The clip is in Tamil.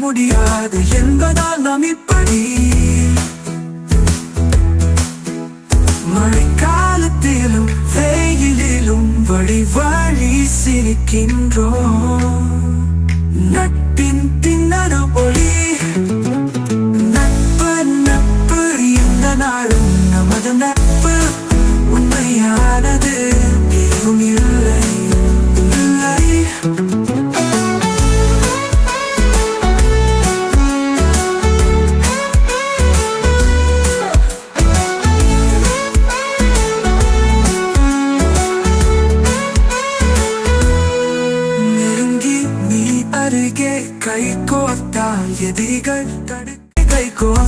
முடியாது என்பதால் நாம் இப்படி மழைக்காலத்திலும் வெயிலிலும் வழி வழி சிரிக்கின்றோம். நட்பின் பின்னண ஒளி நட்பு நட்பு இந்த நாளும் நமது நட்பு உண்மையானது எதுவும் இல்லை இல்லை. அருகே கை கோர்த்தால் எதிரிகள் தடுக்க கை கோர்த்தால்